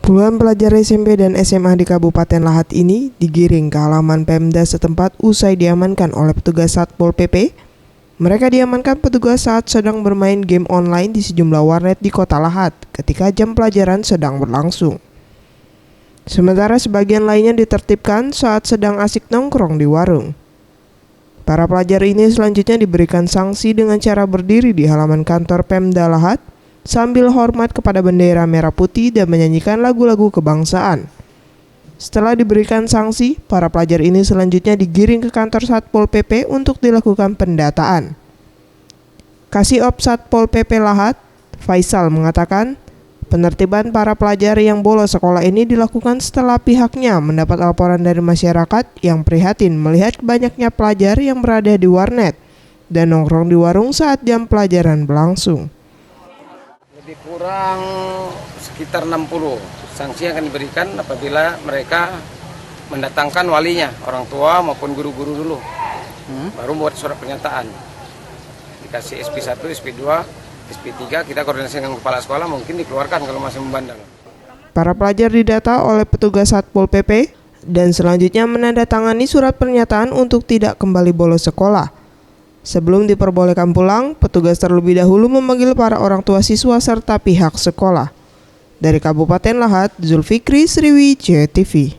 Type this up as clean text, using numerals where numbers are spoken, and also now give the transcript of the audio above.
Puluhan pelajar SMP dan SMA di Kabupaten Lahat ini digiring ke halaman Pemda setempat usai diamankan oleh petugas Satpol PP. Mereka diamankan petugas saat sedang bermain game online di sejumlah warnet di Kota Lahat ketika jam pelajaran sedang berlangsung. Sementara sebagian lainnya ditertibkan saat sedang asik nongkrong di warung. Para pelajar ini selanjutnya diberikan sanksi dengan cara berdiri di halaman kantor Pemda Lahat sambil hormat kepada bendera merah putih dan menyanyikan lagu-lagu kebangsaan. Setelah diberikan sanksi, para pelajar ini selanjutnya digiring ke kantor Satpol PP untuk dilakukan pendataan. Kasih-op Satpol PP Lahat, Faisal mengatakan, penertiban para pelajar yang bolos sekolah ini dilakukan setelah pihaknya mendapat laporan dari masyarakat yang prihatin melihat banyaknya pelajar yang berada di warnet dan nongkrong di warung saat jam pelajaran berlangsung. Lebih kurang sekitar 60 sanksi yang akan diberikan apabila mereka mendatangkan walinya, orang tua maupun guru-guru dulu. Baru buat surat pernyataan. Dikasih SP1, SP2, SP3, kita koordinasi dengan kepala sekolah mungkin dikeluarkan kalau masih membandel. Para pelajar didata oleh petugas Satpol PP dan selanjutnya menandatangani surat pernyataan untuk tidak kembali bolos sekolah. Sebelum diperbolehkan pulang, petugas terlebih dahulu memanggil para orang tua siswa serta pihak sekolah. Dari Kabupaten Lahat, Zulfikri, Sriwijaya TV.